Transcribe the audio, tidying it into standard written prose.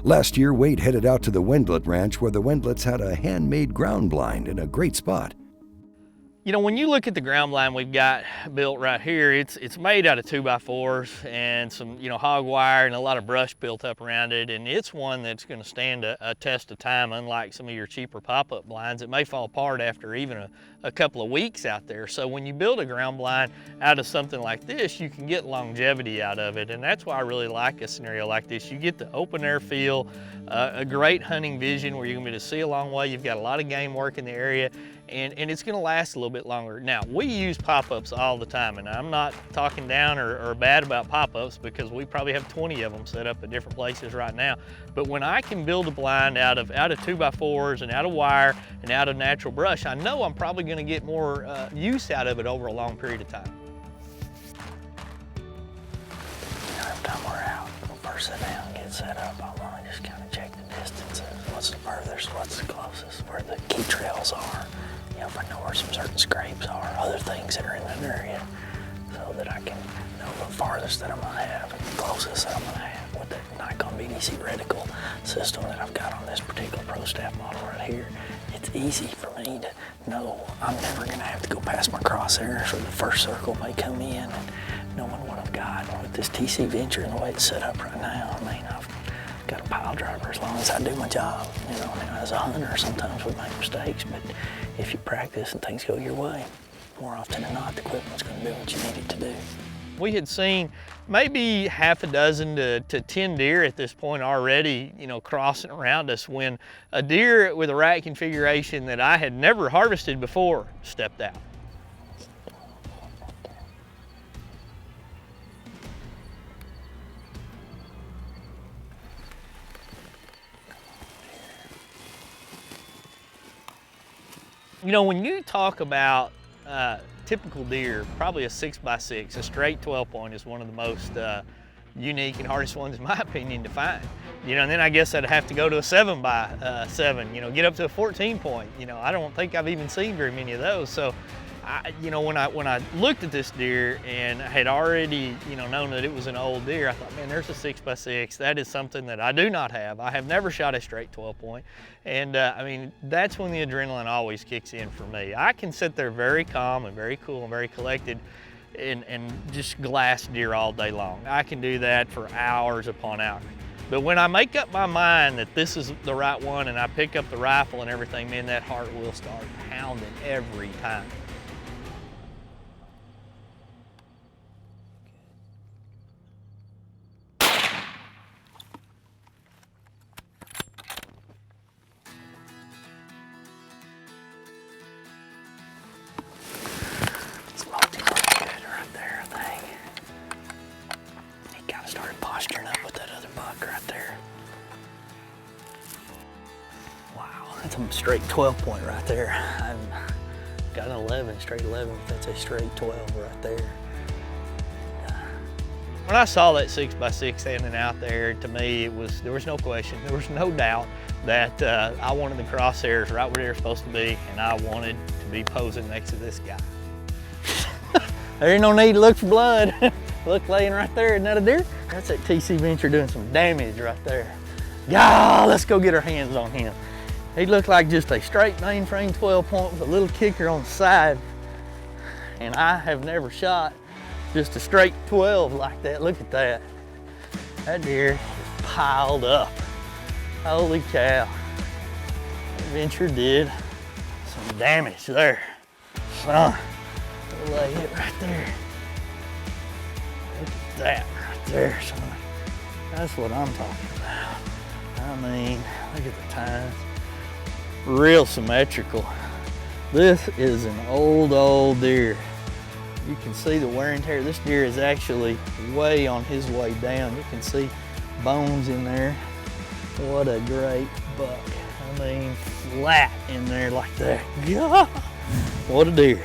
Last year, Wade headed out to the Wendlandt Ranch where the Wendlandts had a handmade ground blind in a great spot. You know, when you look at the ground blind we've got built right here, it's made out of 2x4s and some, hog wire and a lot of brush built up around it. And it's one that's going to stand a test of time, unlike some of your cheaper pop-up blinds. It may fall apart after even a couple of weeks out there. So when you build a ground blind out of something like this, you can get longevity out of it. And that's why I really like a scenario like this. You get the open air feel, a great hunting vision where you're going to be able to see a long way. You've got a lot of game work in the area. And it's going to last a little bit longer. Now, we use pop-ups all the time, and I'm not talking down or bad about pop-ups because we probably have 20 of them set up at different places right now. But when I can build a blind out of 2x4s and out of wire and out of natural brush, I know I'm probably going to get more use out of it over a long period of time. Every time we're out, we'll first sit down and get set up. I want to just kind of check the distances. What's the furthest, what's the closest, where the key trails are. If I know where some certain scrapes are, other things that are in that area, so that I can know the farthest that I'm gonna have and the closest that I'm gonna have with the Nikon BDC reticle system that I've got on this particular Pro Staff model right here. It's easy for me to know I'm never gonna have to go past my crosshairs, or the first circle may come in, and knowing what I've got with this TC Venture and the way it's set up right now. I mean, I've got a pile driver as long as I do my job. Now as a hunter, sometimes we make mistakes, but if you practice and things go your way, more often than not, the equipment's going to do what you need it to do. We had seen maybe half a dozen to 10 deer at this point already, crossing around us, when a deer with a rack configuration that I had never harvested before stepped out. When you talk about typical deer, probably a 6x6, a straight 12 point is one of the most unique and hardest ones, in my opinion, to find. And then I guess I'd have to go to a 7x7, get up to a 14 point. I don't think I've even seen very many of those. So, when I looked at this deer and had already, known that it was an old deer, I thought, man, there's a 6x6. That is something that I do not have. I have never shot a straight 12 point. And that's when the adrenaline always kicks in for me. I can sit there very calm and very cool and very collected and just glass deer all day long. I can do that for hours upon hours. But when I make up my mind that this is the right one and I pick up the rifle and everything, man, that heart will start pounding every time. Posturing up with that other buck right there. Wow, that's a straight 12 point right there. I've got an 11, straight 11, but that's a straight 12 right there. When I saw that 6x6 standing out there, to me, there was no question, there was no doubt that I wanted the crosshairs right where they were supposed to be, and I wanted to be posing next to this guy. There ain't no need to look for blood. Look, laying right there, isn't that a deer? That's that TC Venture doing some damage right there. Yeah, let's go get our hands on him. He looked like just a straight mainframe 12 point with a little kicker on the side. And I have never shot just a straight 12 like that. Look at that. That deer is piled up. Holy cow. That Venture did some damage there. Son, we'll lay it right there. Look at that right there, son. That's what I'm talking about. I mean, look at the tines. Real symmetrical. This is an old deer. You can see the wear and tear. This deer is actually way on his way down. You can see bones in there. What a great buck. I mean, flat in there like that. God, what a deer.